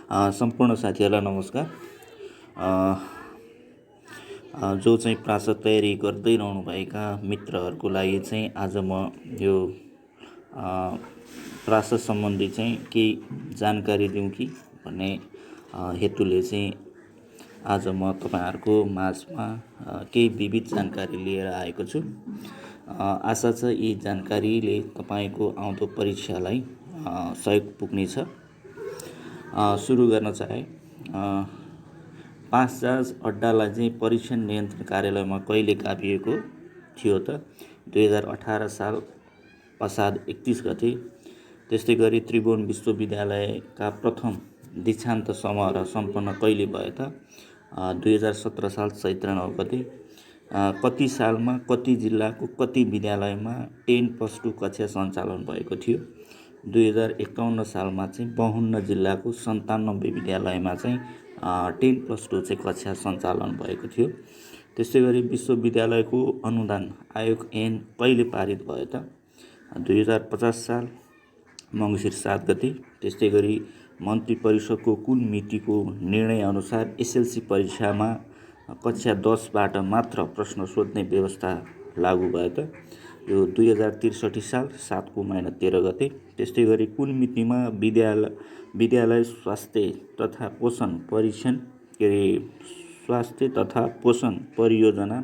सम्पूर्ण साथीहरूलाई नमस्कार। जो चाहिँ प्रासद तयारी गर्दै रहनुभएका मित्रहरूको लागि चाहिँ आज म यो प्रासद सम्बन्धी चाहिँ केही जानकारी दिउँ कि भन्ने हेतुले चाहिँ आज म तपाईँहरूको माझमा केही विविध जानकारी लिएर आएको छु। आशा छ यी जानकारीले तपाईँको आउँदो परीक्षालाई सहयोग पुग्नेछ। सुरु गर्न चाहे पास जहाज अड्डालाई चाहिँ परीक्षण नियन्त्रण कार्यालयमा कहिले गाभिएको थियो त 2018 साल असार 31 गते। त्यस्तै गरी त्रिभुवन विश्वविद्यालयका प्रथम दीक्षान्त समारोह सम्पन्न कहिले भयो त 2017 साल चैत्र 9 गते। कति सालमा कति जिल्लाको कति विद्यालयमा 10+2 कक्षा सञ्चालन भएको थियो। 2051 सालमा चाहिँ 52 जिल्लाको 97 विद्यालयमा चाहिँ 10+2 चाहिँ कक्षा सञ्चालन भएको थियो। त्यस्तै गरी विश्वविद्यालयको अनुदान आयोग ऐन कहिले पारित भयो त 2050 साल मङ्सिर 7 गते। त्यस्तै गरी मन्त्री परिषदको कुन मितिको निर्णय अनुसार एसएलसी परीक्षामा कक्षा 10बाट मात्र प्रश्न सोध्ने व्यवस्था लागू भयो त यो 2063 साल 7 महिना 13 गते। त्यस्तै गरी कुन मितिमा विद्यालय स्वास्थ्य तथा पोषण परीक्षण स्वास्थ्य तथा पोषण परियोजना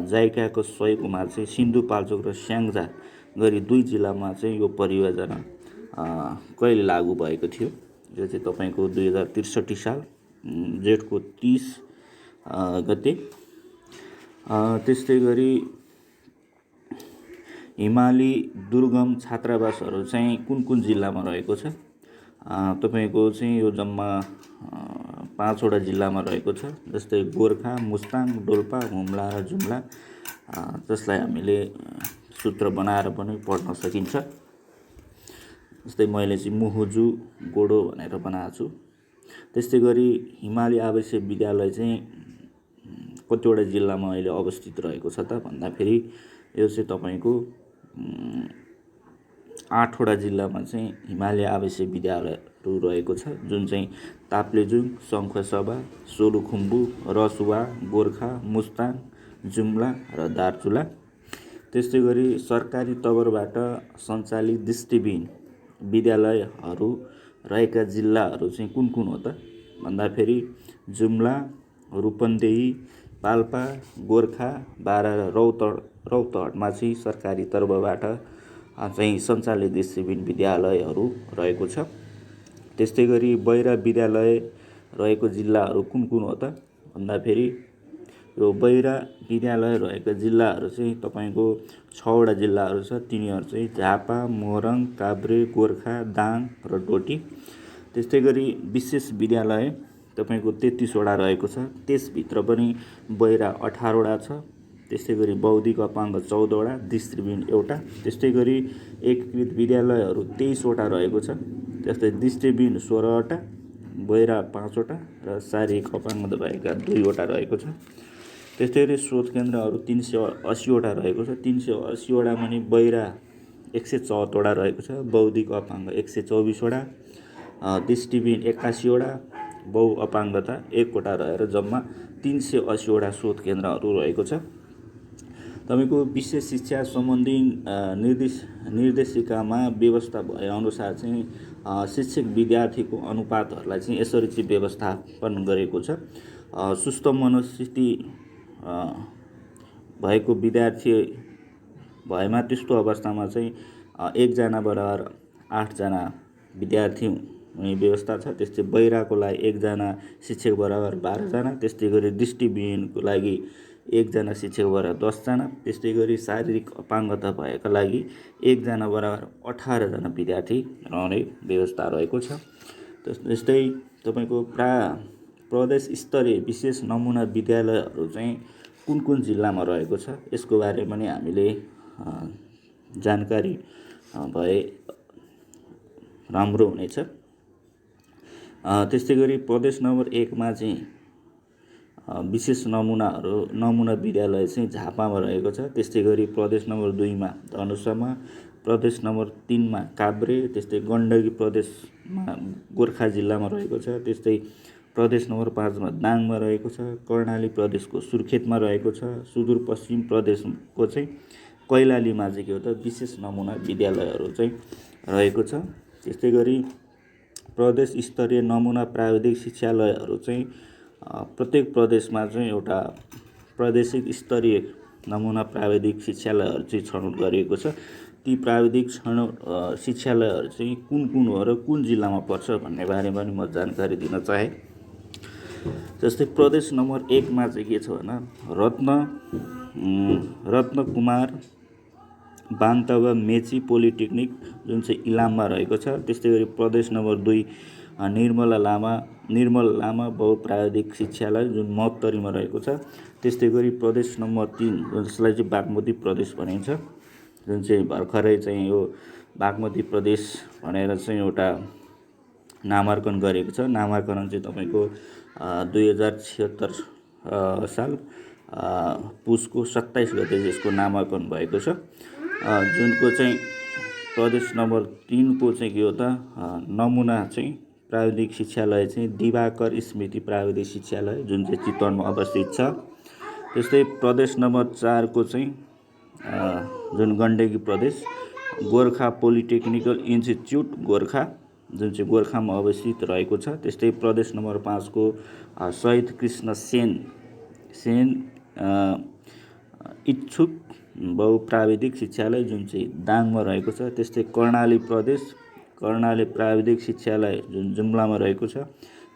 जाइकाको सहयोगमा चाहिँ सिन्धुपाल्चोक र स्याङ्जा गरी 2 जिल्लामा चाहिँ यो परियोजना कहिले लागू भएको थियो। यो चाहिँ तपाईँको 2063 साल जेठको 30 गते। त्यस्तै गरी हिमाली दुर्गम छात्रावासहरू चाहिँ कुन कुन जिल्लामा रहेको छ तपाईँको चाहिँ यो जम्मा 5वटा जिल्लामा रहेको छ। जस्तै गोर्खा, मुस्ताङ, डोल्पा, हुम्ला र जुम्ला, जसलाई हामीले सूत्र बनाएर पनि पढ्न सकिन्छ। जस्तै मैले चाहिँ मुहुजु गोडो भनेर बनाएको छु। त्यस्तै गरी हिमाली आवासीय विद्यालय चाहिँ कतिवटा जिल्लामा अहिले अवस्थित रहेको छ त भन्दाखेरि यो चाहिँ तपाईँको 8वटा जिल्लामा चाहिँ हिमालय आवासीय विद्यालयहरू रहेको छ, जुन चाहिँ ताप्लेजुङ, शङ्खसभा, सोलुखुम्बु, रसुवा, गोर्खा, मुस्ताङ, जुम्ला र दार्चुला। त्यस्तै गरी सरकारी तवरबाट सञ्चालित दृष्टिविहीन विद्यालयहरू रहेका जिल्लाहरू चाहिँ कुन कुन हो त भन्दाखेरि जुम्ला, रूपन्देही, पाल्पा, गोर्खा, बारा र रौतहटमा चाहिँ सरकारी तर्फबाट चाहिँ सञ्चालित दृष्टिविहीन विद्यालयहरू रहेको छ। त्यस्तै गरी बहिरा विद्यालय रहेको जिल्लाहरू कुन कुन हो त भन्दाखेरि यो बहिरा विद्यालय रहेका जिल्लाहरू चाहिँ तपाईँको 6वटा जिल्लाहरू छ। तिनीहरू चाहिँ झापा, मोरङ, काभ्रे, गोर्खा, दाङ र डोटी। त्यस्तै गरी विशेष विद्यालय तपाईँको 33वटा रहेको छ, त्यसभित्र पनि बहिरा 18वटा छ। त्यस्तै गरी बौद्धिक अपाङ्ग 14वटा, दृष्टिविहीन एउटा। त्यस्तै गरी एकीकृत विद्यालयहरू 23वटा रहेको छ। त्यस्तै दृष्टिविहीन 16वटा, बहिरा 5वटा र शारीरिक अपाङ्ग भएका 2वटा रहेको छ। त्यस्तै गरी शोध केन्द्रहरू 380वटा रहेको छ। 380वटा पनि बहिरा 174वटा रहेको छ, बौद्धिक अपाङ्ग 124वटा, दृष्टिविहीन 81वटा, बहु अपाङ्गता 1वटा रहेर जम्मा 380वटा शोध केन्द्रहरू रहेको छ। तपाईँको विशेष शिक्षा सम्बन्धी निर्देशिकामा व्यवस्था भए अनुसार चाहिँ शिक्षक विद्यार्थीको अनुपातहरूलाई चाहिँ यसरी चाहिँ व्यवस्थापन गरेको छ। सुस्त मनस्थिति भएको विद्यार्थी भएमा त्यस्तो अवस्थामा चाहिँ 1 जना बराबर 8 जना विद्यार्थी हुने व्यवस्था छ। त्यस्तै बहिराको लागि 1 जना शिक्षक बराबर 12 जना। त्यस्तै गरी दृष्टिविहीनको लागि 1 जना शिक्षक बराबर 10 जना। त्यस्तै गरी शारीरिक अपाङ्गता भएका लागि 1 जना बराबर 18 जना विद्यार्थी रहने व्यवस्था रहेको छ। त्यस्तै तपाईँको प्रदेश स्तरीय विशेष नमुना विद्यालयहरू चाहिँ कुन कुन जिल्लामा रहेको छ यसको बारेमा पनि हामीले जानकारी भए राम्रो हुनेछ। त्यस्तै गरी प्रदेश नम्बर 1 मा चाहिँ विशेष नमुना विद्यालय चाहिँ झापामा रहेको छ। त्यस्तै गरी प्रदेश नम्बर 2 मा धनुषामा, प्रदेश नम्बर 3मा काभ्रे, त्यस्तै गण्डकी प्रदेशमा गोर्खा जिल्लामा रहेको छ। त्यस्तै प्रदेश नम्बर 5मा दाङमा रहेको छ। कर्णाली प्रदेशको सुर्खेतमा रहेको छ। सुदूरपश्चिम प्रदेशको चाहिँ कैलालीमा चाहिँ के हो त विशेष नमुना विद्यालयहरू चाहिँ रहेको छ। त्यस्तै गरी प्रदेश स्तरीय नमुना प्राविधिक शिक्षालयहरू चाहिँ प्रत्येक प्रदेशमा चाहिँ एउटा प्रादेशिक स्तरीय नमुना प्राविधिक शिक्षालयहरू चाहिँ छनौट गरिएको छ। ती प्राविधिक शिक्षालयहरू चाहिँ कुन कुन हो र कुन जिल्लामा पर्छ भन्ने बारेमा पनि म जानकारी दिन चाहे। जस्तै प्रदेश नम्बर 1मा चाहिँ के छ भने रत्नकुमार बान्तवा मेची पोलिटेक्निक जुन चाहिँ इलाममा रहेको छ। त्यस्तै गरी प्रदेश नम्बर 2 निर्मल लामा बहुप्राविधिक शिक्षालय जुन महोत्तरीमा रहेको छ। त्यस्तै गरी प्रदेश नम्बर 3 जसलाई चाहिँ बागमती प्रदेश भनिन्छ, जुन चाहिँ भर्खरै चाहिँ यो बागमती प्रदेश भनेर चाहिँ एउटा नामाकरण गरेको छ। नामाकरण चाहिँ तपाईँको 2076 साल पुसको 27 गते यसको नामाकरण भएको छ। जुनको चाहिँ प्रदेश नम्बर 3को चाहिँ के हो त नमुना चाहिँ प्राविधिक शिक्षालय चाहिँ दिवाकर स्मृति प्राविधिक शिक्षालय जुन चाहिँ चितवनमा अवस्थित छ। त्यस्तै प्रदेश नम्बर 4को चाहिँ जुन गण्डकी प्रदेश गोर्खा पोलिटेक्निकल इन्स्टिच्युट गोर्खा जुन चाहिँ गोर्खामा अवस्थित रहेको छ। त्यस्तै प्रदेश नम्बर 5को शहीद कृष्ण सेन इच्छुक बहुप्राविधिक शिक्षालय जुन चाहिँ दाङमा रहेको छ। त्यस्तै कर्णाली प्राविधिक शिक्षालय जुन जुम्लामा रहेको छ।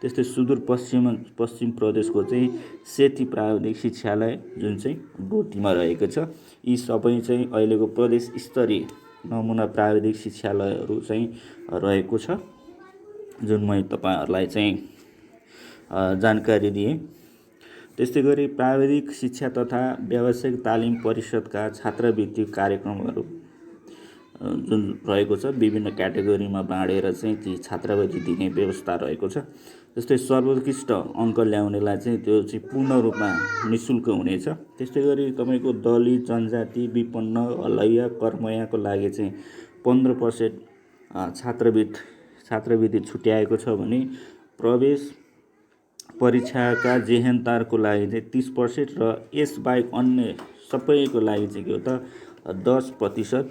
त्यस्तै सुदूरपश्चिम प्रदेशको चाहिँ सेती प्राविधिक शिक्षालय जुन चाहिँ डोटीमा रहेको छ। यी सबै चाहिँ अहिलेको प्रदेश स्तरीय नमुना प्राविधिक शिक्षालयहरू चाहिँ रहेको छ, जुन मैं तपाईहरुलाई चाहिँ जानकारी दिएँ। त्यस्तै गरी प्राविधिक शिक्षा तथा व्यावसायिक तालिम परिषदका छात्रवृत्ति कार्यक्रमहरू जुन रहेको छ, विभिन्न क्याटेगोरीमा बाँडेर चाहिँ ती छात्रवृत्ति दिने व्यवस्था रहेको छ। जस्तै सर्वोत्कृष्ट अङ्क ल्याउनेलाई चाहिँ त्यो चाहिँ पूर्ण रूपमा निःशुल्क हुनेछ। त्यस्तै गरी तपाईँको दलित, जनजाति, विपन्न, हलैया, कर्मयाको लागि चाहिँ 15% छात्रवृत्ति छुट्याएको छ भने प्रवेश परीक्षाका जेहेन्तारको लागि चाहिँ 30% र यसबाहेक अन्य सबैको लागि चाहिँ के हो त 10%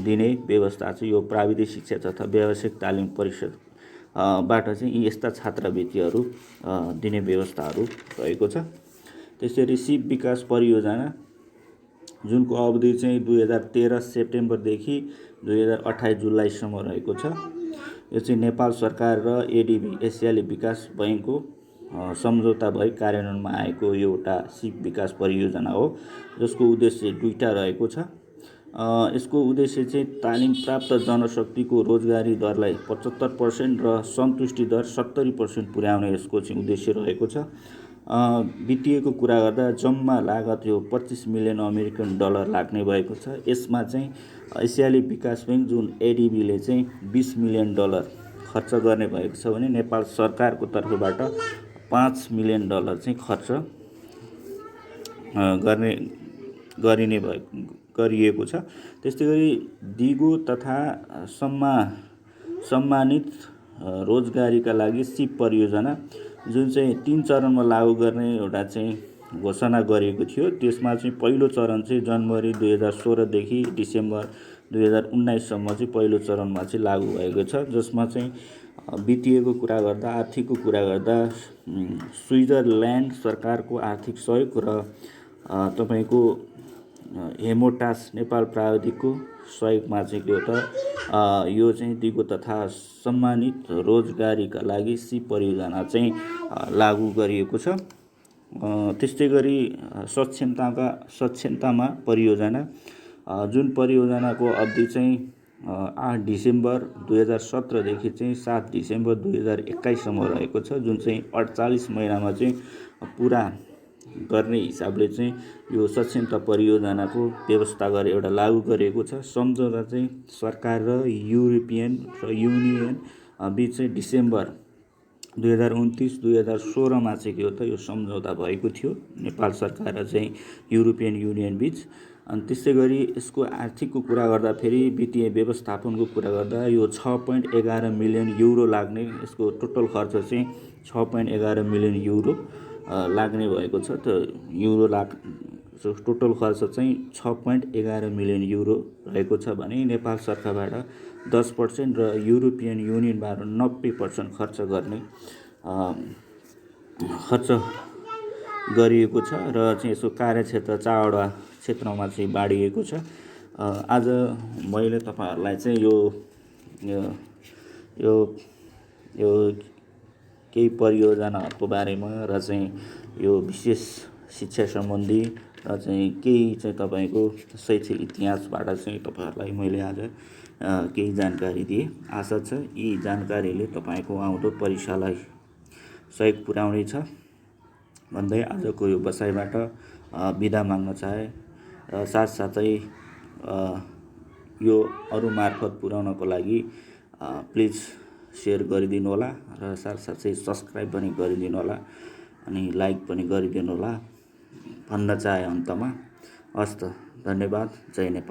दिने व्यवस्था चाहिँ यो प्राविधिक शिक्षा तथा व्यावसायिक तालिम परिषद बाट चाहिँ यस्ता छात्रवृत्तिहरू दिने व्यवस्थाहरू रहेको छ। त्यसरी सिप विकास परियोजना जुनको अवधि चाहिँ 2013 सेप्टेम्बरदेखि 2028 जुलाईसम्म रहेको छ। यो चाहिँ नेपाल सरकार र एडिबी एसियाली विकास बैंकको सम्झौता भई कार्यान्वयनमा आएको एउटा सिप विकास परियोजना हो, जसको उद्देश्य दुईटा रहेको छ। यसको उद्देश्य चाहिँ तालिम प्राप्त जनशक्तिको रोजगारी दरलाई 75% र सन्तुष्टि दर 70% पुर्याउने यसको चाहिँ उद्देश्य रहेको छ। वित्तीयको कुरा गर्दा जम्मा लागत यो $25 मिलियन अमेरिकन डलर लाग्ने भएको छ। यसमा चाहिँ एसियाली विकास बैंक जुन एडिबीले चाहिँ $20 मिलियन खर्च गर्ने भएको छ भने नेपाल सरकारको तर्फबाट $5 मिलियन चाहिँ खर्च गरिएको छ। त्यस्तै गरी दिगो तथा सम्मानित रोजगारीका लागि सिप परियोजना जुन चाहिँ 3 चरणमा लागू गर्ने एउटा चाहिँ घोषणा गरिएको थियो। त्यसमा चाहिँ पहिलो चरण चाहिँ जनवरी 2016 देखि डिसेम्बर 2019 सम्म चाहिँ पहिलो चरणमा चाहिँ लागू भएको छ, जसमा चाहिँ वित्तीयको कुरा गर्दा आर्थिकको कुरा गर्दा स्विजरल्यान्ड सरकारको आर्थिक सहयोग र तपाईको हेमोटास नेपाल प्राविधिकको सहयोगमा चाहिँ के हो त यो चाहिँ दिगो तथा सम्मानित रोजगारीका लागि सिप परियोजना चाहिँ लागू गरिएको छ। त्यस्तै गरी सक्षमतामा परियोजना जुन परियोजनाको अवधि चाहिँ 8 डिसेम्बर 2017 देखि चाहिँ 7 डिसेम्बर 2021 सम्म रहेको छ, जुन चाहिँ 48 महिनामा चाहिँ पुरा गर्ने हिसाबले चाहिँ यो सक्षमता परियोजनाको व्यवस्था गरे एउटा लागू गरिएको छ। सम्झौता चाहिँ सरकार र युरोपियन युनियन बीच चाहिँ डिसेम्बर 2029-2016 मा चाहिँ के हो त यो सम्झौता भएको थियो नेपाल सरकार र चाहिँ युरोपियन युनियन बीच। अनि त्यसै गरी यसको आर्थिकको कुरा गर्दाखेरि वित्तीय व्यवस्थापनको कुरा गर्दा यो 6.11 मिलियन युरो लाग्ने, यसको टोटल खर्च चाहिँ 6.11 मिलियन युरो लाग्ने भएको छ। त युरो टोटल खर्च चाहिँ 6.11 मिलियन युरो रहेको छ भने नेपाल सरकारबाट 10% र युरोपियन युनियनबाट 90% खर्च गरिएको छ र चाहिँ यसको कार्यक्षेत्र 4वटा क्षेत्रमा चाहिँ बाँडिएको छ। आज मैले तपाईँहरूलाई चाहिँ यो केही परियोजनाहरूको बारेमा र चाहिँ यो विशेष शिक्षा सम्बन्धी र चाहिँ केही चाहिँ तपाईँको शैक्षिक इतिहासबाट चाहिँ तपाईँहरूलाई मैले आज केही जानकारी दिएँ। आशा छ यी जानकारीले तपाईँको आउँदो परीक्षालाई सहयोग पुर्याउनेछ भन्दै आजको यो बसाइबाट बिदा माग्न चाहे। साथसाथै यो अरू मार्फत पुर्याउनको लागि प्लिज सेयर गरिदिनु होला र साथसाथै सब्सक्राइब पनि गरिदिनु होला अनि लाइक पनि गरिदिनु होला भन्न चाहे। अन्तमा हस्त, धन्यवाद। जय नेपाल।